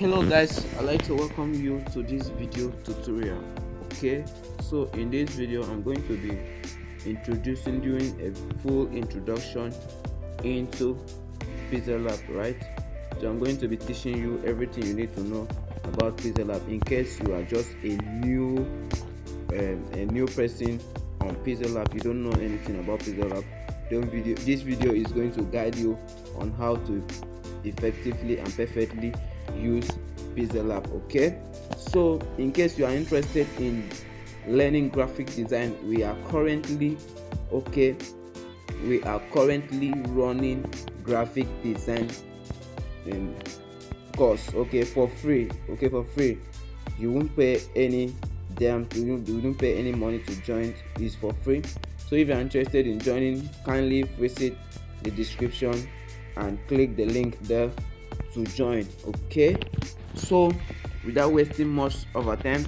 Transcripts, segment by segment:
Hello guys, I'd like to welcome you to this video tutorial. Okay, so in this video I'm going to be doing a full introduction into PixelLab, right? So I'm going to be teaching you everything you need to know about PixelLab in case you are just a new person on PixelLab. You don't know anything about PixelLab. This video is going to guide you on how to effectively and perfectly use PixelLab. Okay, so in case you are interested in learning graphic design, we are currently running graphic design course for free. You won't pay any money to join. It's for free. So if you're interested in joining, kindly visit the description and click the link there to join. Okay, so without wasting much of our time,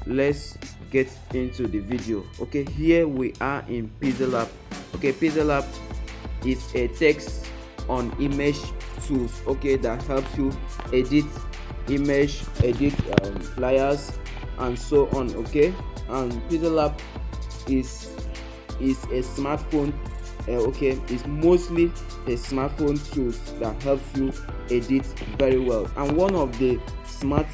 let's get into the video. Okay, here we are in PixelLab. Okay, PixelLab is a text on image tools, that helps you edit image, edit flyers and so on. Okay, and PixelLab is a smartphone. It's mostly a smartphone tools that helps you edit very well. And one of the smart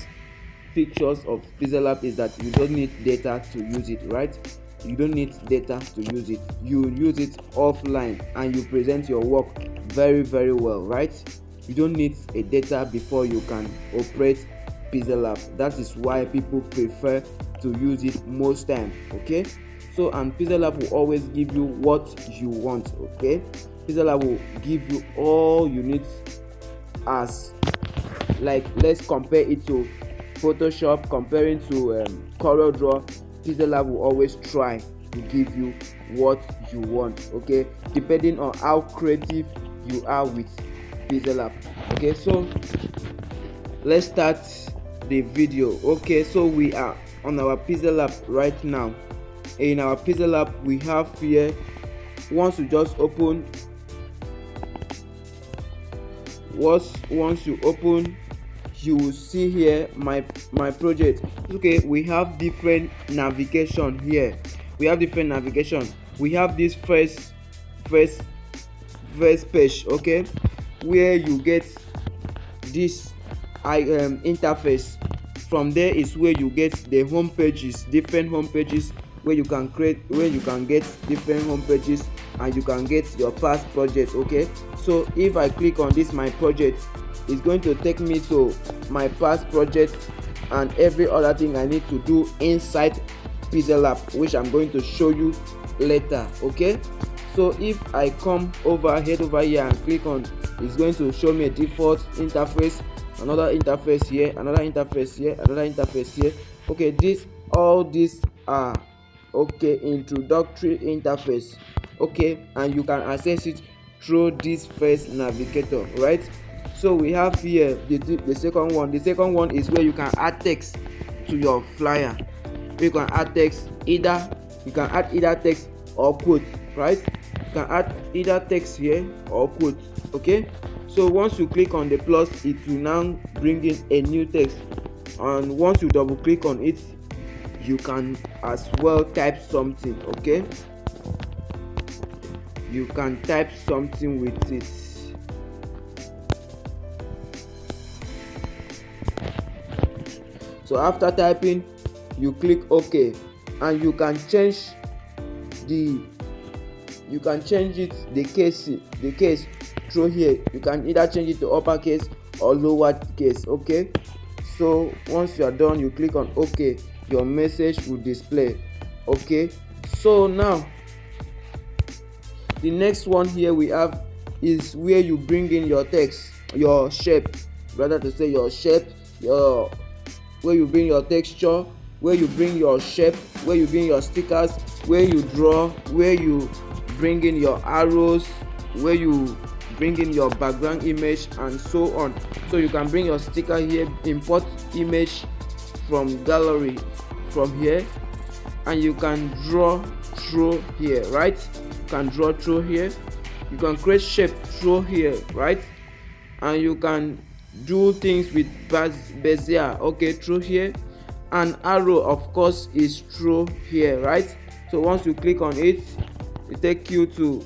features of PixelLab is that you don't need data to use it, right? You don't need data to use it. You use it offline and you present your work very well, right? You don't need a data before you can operate PixelLab. That is why people prefer to use it most time. Okay, so and PixelLab will always give you what you want. Okay, PixelLab will give you all you need. As like, let's compare it to Photoshop, comparing to CorelDRAW. PixelLab will always try to give you what you want, okay, depending on how creative you are with PixelLab. Okay, so let's start the video. Okay, so we are on our PixelLab right now. In our PixelLab, we have here, once you open, you will see here my project. Okay, we have different navigation here. We have this first page, okay, where you get this interface. From there is where you get the home pages, different home pages, where you can get different home pages and you can get your past project. Okay, so if I click on this my project, it's going to take me to my past project and every other thing I need to do inside PixelLab, which I'm going to show you later. Okay, so if I head over here and click on, it's going to show me a default interface, another interface here, another interface here, another interface here. Okay, all these are introductory interface. Okay, and you can access it through this first navigator, right? So we have here the second one. The second one is where you can add text to your flyer. You can add text, either text or quote, right? You can add either text here or quote. Okay, so once you click on the plus, it will now bring in a new text, and once you double click on it, you can as well type something. Okay, you can type something with it. So after typing, you click OK, and you can change the case through here. You can either change it to uppercase or lowercase. Okay, so once you are done, you click on OK. Your message will display. Okay, so now the next one here we have is where you bring in your text, your shape, where you bring your texture, where you bring your shape, where you bring your stickers, where you draw, where you bring in your arrows, where you bring in your background image and so on. So you can bring your sticker here, import image from gallery from here, and you can draw through here, right? You can draw through here. You can create shape through here, right? And you can do things with bezier, okay, through here. And arrow of course is through here, right? So once you click on it, it take you to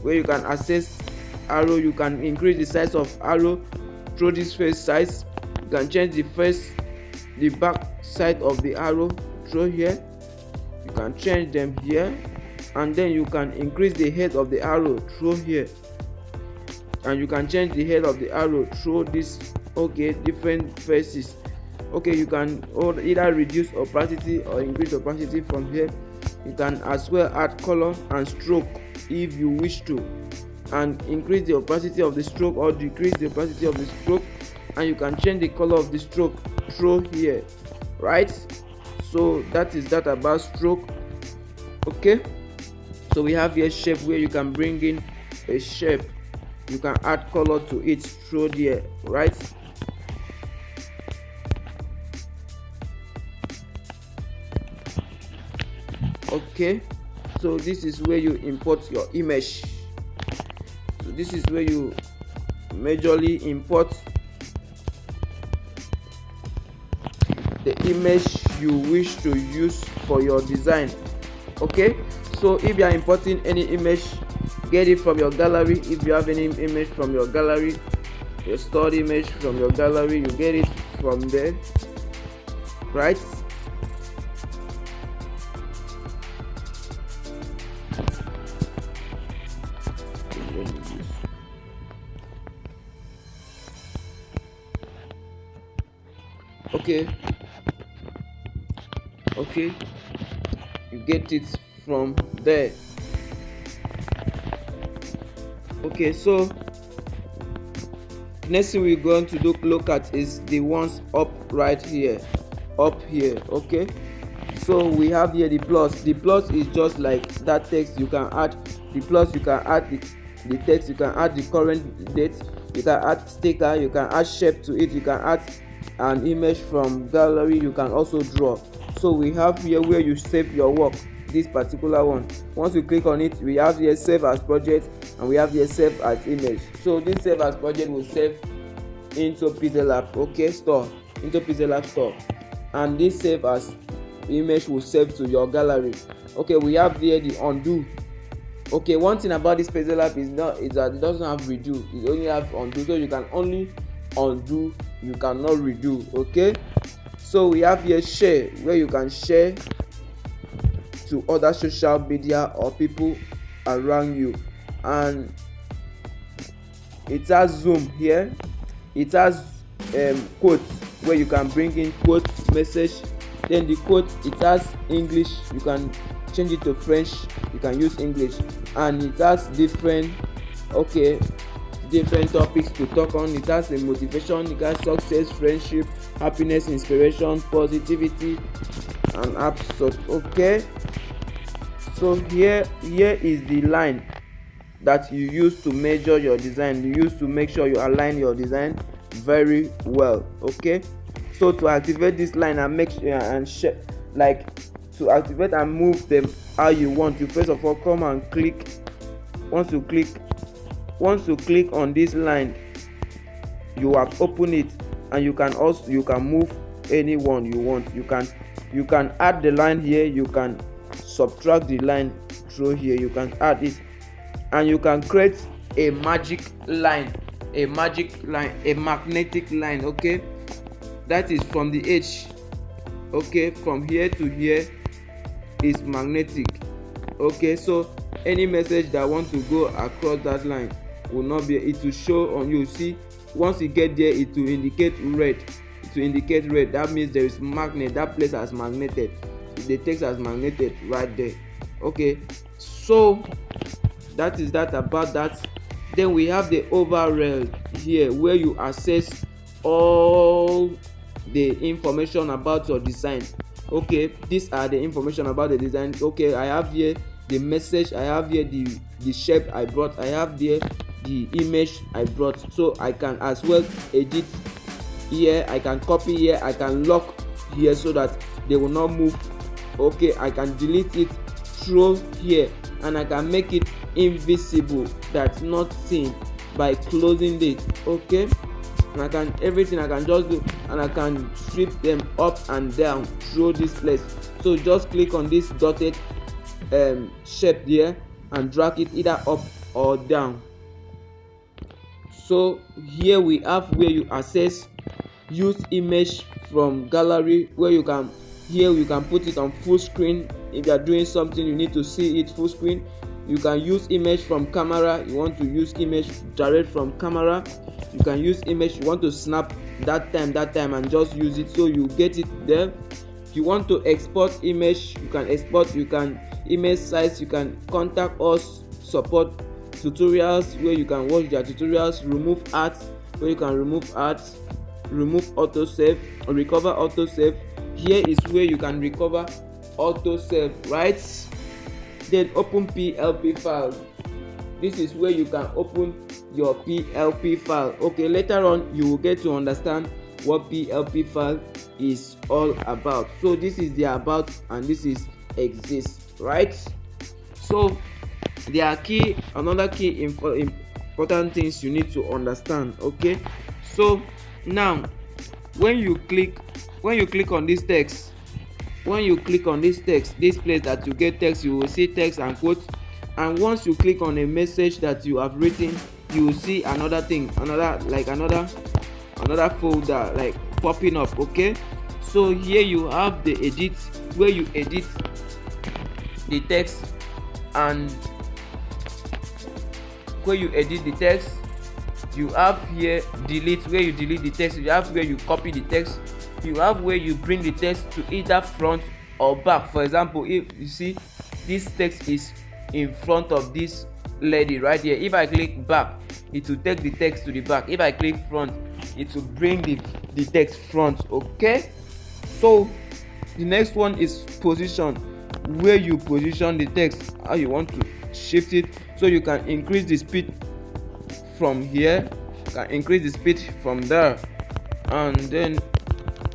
where you can access arrow. You can increase the size of arrow through this face size. You can change the back side of the arrow through here. You can change them here, and then you can increase the head of the arrow through here, and you can change the head of the arrow through this, okay, different faces. Okay, you can either reduce opacity or increase opacity from here. You can as well add color and stroke if you wish to, and increase the opacity of the stroke or decrease the opacity of the stroke, and you can change the color of the stroke through here, right? So that is that about stroke. Okay, so we have here shape, where you can bring in a shape. You can add color to it through there, right? Okay, so this is where you import your image. So this is where you majorly import the image you wish to use for your design. Okay, so if you are importing any image, get it from your gallery. If you have any image from your gallery, your stored image from your gallery, you get it from there, right? Okay, you get it from there. Okay, so next thing we're going to look at is the ones up right here, up here. Okay, so we have here the plus. The plus is just like that text. You can add the plus, you can add the text, you can add the current date, you can add sticker, you can add shape to it, you can add an image from gallery, you can also draw. So we have here where you save your work, this particular one. Once you click on it, we have here save as project, and we have here save as image. So this save as project will save into PixelLab, okay, store, into PixelLab store, and this save as image will save to your gallery. Okay, we have here the undo. Okay, one thing about this PixelLab is that it doesn't have redo, it only have undo. So you can only undo, you cannot redo. Okay, so we have here share, where you can share to other social media or people around you, and it has zoom here. It has quotes, where you can bring in quotes message. Then the quote, it has English, you can change it to French, you can use English, and it has different topics to talk on. It has a motivation, it has success, friendship, happiness, inspiration, positivity, and absurd. Okay, so here is the line that you use to measure your design. You use to make sure you align your design very well. Okay, so to activate this line and make sure and share, like to activate and move them how you want, you first of all come and click. Once you click on this line, you have opened it, and you can move anyone you want. You can add the line here, you can subtract the line through here, you can add it, and you can create a magnetic line. Okay, that is from the edge, okay, from here to here is magnetic. Okay, so any message that wants to go across that line will not be, it will show on you. See, once you get there, it will indicate red. That means there is magnet, that place has magneted, the text has magneted right there. Okay, so that is that about that. Then we have the overall here, where you access all the information about your design. Okay, these are the information about the design. Okay, I have here the message, I have here the shape I brought, I have there the image I brought. So I can as well edit here, I can copy here, I can lock here so that they will not move. Okay, I can delete it through here, and I can make it invisible, that's not seen, by closing it. Okay, and I can everything I can just do, and I can strip them up and down through this place. So just click on this dotted shape there and drag it either up or down. So here we have where you access use image from gallery, where you can put it on full screen. If you are doing something you need to see it full screen. You can use image from camera. You want to use image direct from camera. You can use image you want to snap that time and just use it, so you get it there. If you want to export image, you can export. You can image size. You can contact us, support tutorials, where you can watch their tutorials. Remove ads, where you can remove ads. Remove autosave or recover autosave. Here is where you can recover autosave, right? Then open PLP file. This is where you can open your PLP file. Okay, later on you will get to understand what PLP file is all about. So this is the about and this is exist, right? So there are another key important things you need to understand. Okay, so now when you click on this text, this place that you get text, you will see text and quotes. And once you click on a message that you have written, you will see another thing, another folder like popping up. Okay, so here you have the edit, where you edit the text, and where you edit the text, you have here delete, where you delete the text. You have where you copy the text. You have where you bring the text to either front or back. For example, if you see this text is in front of this lady right here, if I click back, it will take the text to the back. If I click front, it will bring the text front. Okay, so the next one is position, where you position the text, how you want to shift it. So you can increase the speed from here, can increase the speed from there, and then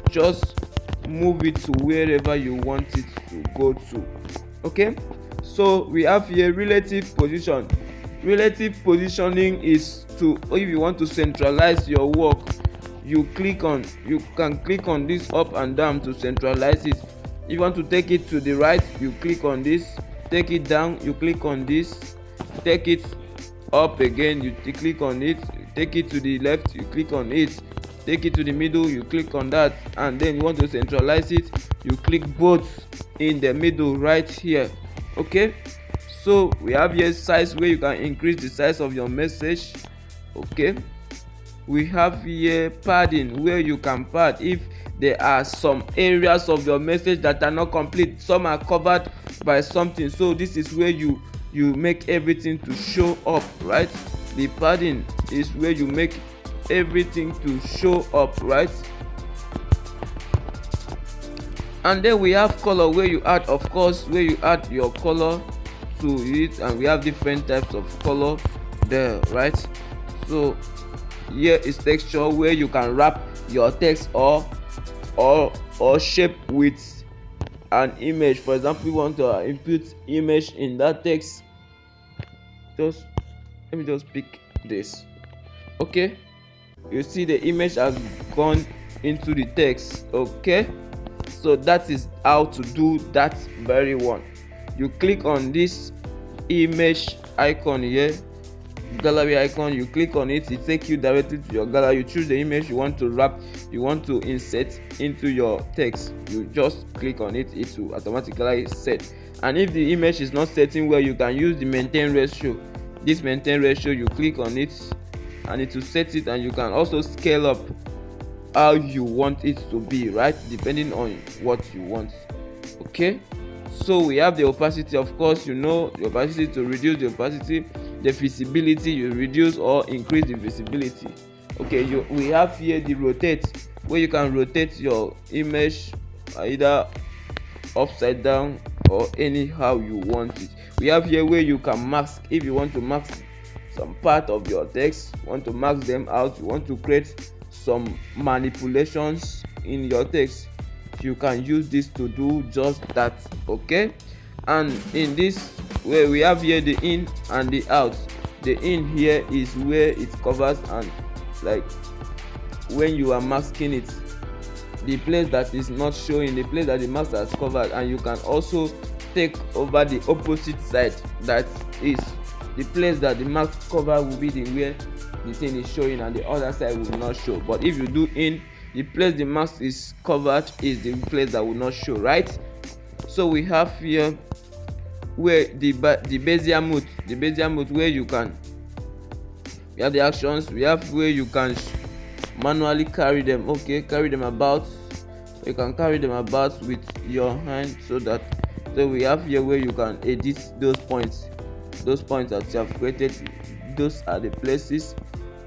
just move it to wherever you want it to go to. Okay, so we have here relative position. Relative positioning is to, if you want to centralize your work, you can click on this up and down to centralize it. If you want to take it to the right, you click on this. Take it down, you click on this. Take it up again, you click on it. Take it to the left, you click on it. Take it to the middle, you click on that. And then you want to centralize it, you click both in the middle right here. Okay, so we have here size, where you can increase the size of your message. Okay, we have here padding, where you can pad if there are some areas of your message that are not complete, some are covered by something. So this is where you make everything to show up, right? The padding is where you make everything to show up, right? And then we have color, where you add, of course, where you add your color to it, and we have different types of color there, right? So here is texture, where you can wrap your text or shape with an image. For example, you want to input image in that text. Let me just pick this. Okay, you see the image has gone into the text. Okay, so that is how to do that very one. You click on this image icon here, gallery icon, you click on it, it takes you directly to your gallery. You choose the image you want to wrap, you want to insert into your text. You just click on it, it will automatically set. And if the image is not setting well, you can use the maintain ratio. This maintain ratio, you click on it and it will set it, and you can also scale up how you want it to be, right, depending on what you want. Okay, so we have the opacity. Of course, you know the opacity. To reduce the opacity, the visibility, you reduce or increase the visibility. Okay, we have here the rotate, where you can rotate your image either upside down or anyhow you want it. We have here where you can mask. If you want to mask some part of your text, you want to mask them out, you want to create some manipulations in your text, you can use this to do just that. Okay, and in this where we have here the in and the out. The in here is where it covers and like when you are masking it, the place that is not showing, the place that the mask has covered, and you can also take over the opposite side, that is the place that the mask cover will be the where the thing is showing and the other side will not show. But if you do in, the place the mask is covered is the place that will not show, right? So we have here where the Bezier mode where you can, we have the actions, we have where you can manually carry them, okay, carry them about. You can carry them about with your hand, so we have here where you can edit those points that you have created. Those are the places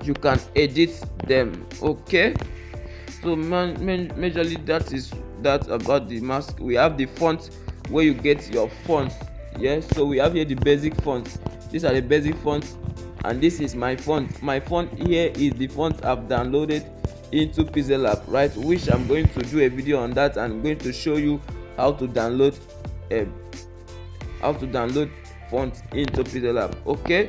you can edit them, okay. So majorly that is that about the mask. We have the font where you get your fonts. Yes, so we have here the basic fonts. These are the basic fonts, and this is my font. My font here is the font I've downloaded into Pixellap, right, which I'm going to do a video on that. I'm going to show you how to download font into Pixellap, okay.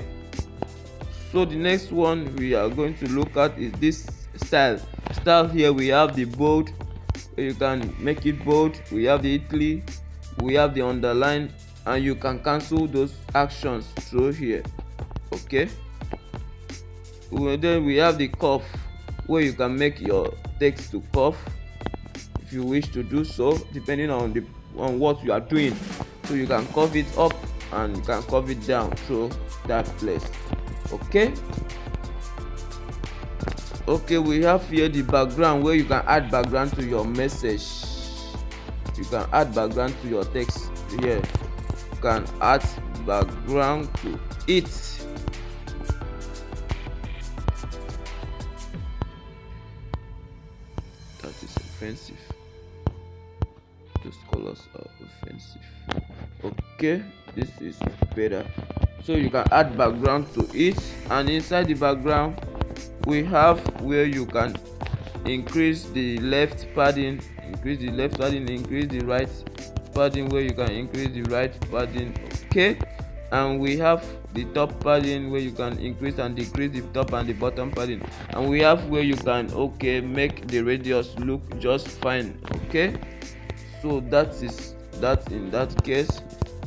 So the next one we are going to look at is this style. Here we have the bold, you can make it bold. We have the Italy, we have the underline, and you can cancel those actions through here, okay. Then we have the curve, where you can make your text to curve if you wish to do so, depending on what you are doing. So you can curve it up and you can curve it down through that place, okay. We have here the background, where you can add background to your message. You can add background to your text here. You can add background to it. That is offensive. Those colors are offensive, okay. This is better. So you can add background to it, and inside the background we have where you can increase the left padding, increase the right padding, where you can increase the right padding, okay. And we have the top padding, where you can increase and decrease the top and the bottom padding. And we have where you can, okay, make the radius look just fine, okay. So that is that in that case.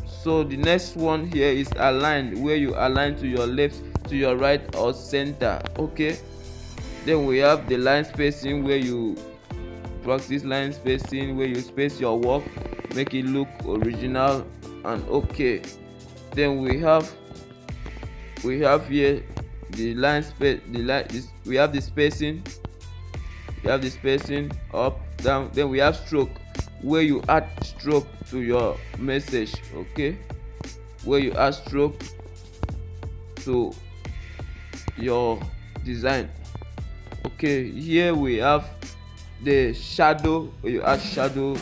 So the next one here is aligned, where you align to your left, to your right, or center, okay. Then we have the line spacing, where you practice line spacing, where you space your work, make it look original and okay. Then we have here the line space, we have the spacing, up, down. Then we have stroke, where you add stroke to your message, okay, where you add stroke to your design, okay. Here we have the shadow, where you add shadow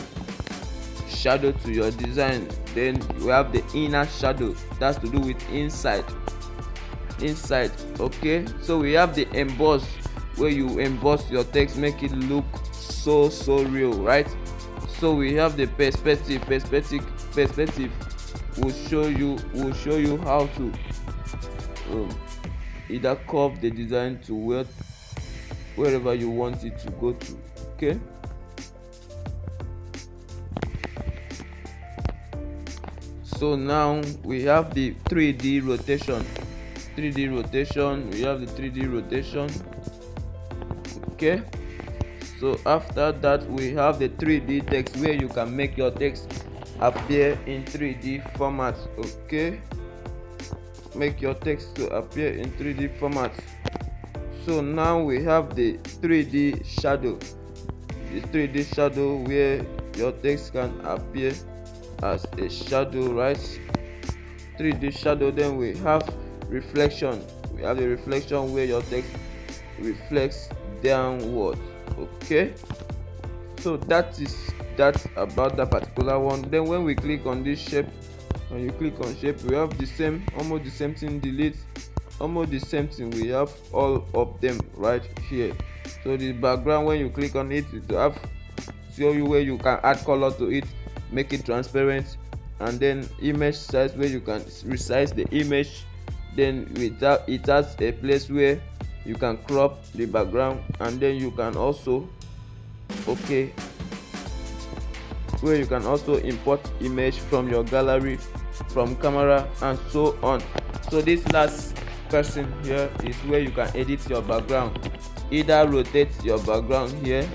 to your design. Then we have the inner shadow, that's to do with inside, okay. So we have the emboss, where you emboss your text, make it look so real, right. So we have the perspective will show you how to either curve the design to wherever you want it to go to, okay. So now we have the 3D rotation. We have the 3D rotation, okay. So after that we have the 3D text, where you can make your text appear in 3D format, okay. Make your text to appear in 3D format. So now we have the 3D shadow. The 3D shadow, where your text can appear as a shadow, right. 3D shadow. Then we have reflection. We have the reflection, where your text reflects downwards, okay. So that is about that particular one. Then when we click on this shape, when you click on shape, we have the same, almost the same thing. Delete, almost the same thing. We have all of them right here. So the background, when you click on it, it will have show you where you can add color to it, make it transparent. And then image size, where you can resize the image. Then it has a place where you can crop the background, and then you can also where you can also import image from your gallery, from camera, and so on. So this last person here is where you can edit your background, either rotate your background here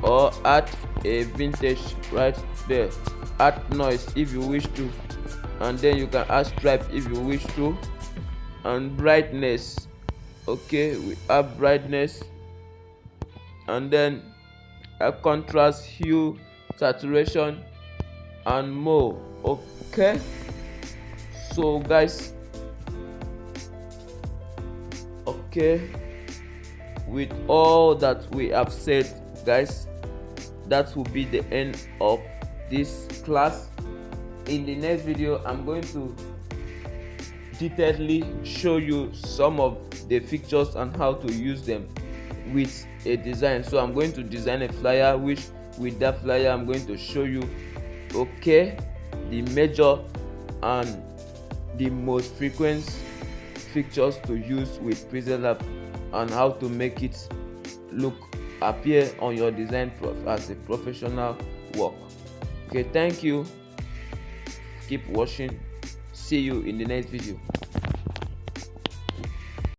or add a vintage right there, add noise if you wish to, and then you can add stripe if you wish to, and brightness. We add brightness, and then a contrast, hue, saturation, and more. So guys, with all that we have said, guys, that will be the end of this class. In the next video, I'm going to detailedly show you some of the features and how to use them with a design. So I'm going to design a flyer, which with that flyer I'm going to show you the major and the most frequent features to use with PixelLab, and how to make it appear on your design as a professional work. Thank you, keep watching, see you in the next video.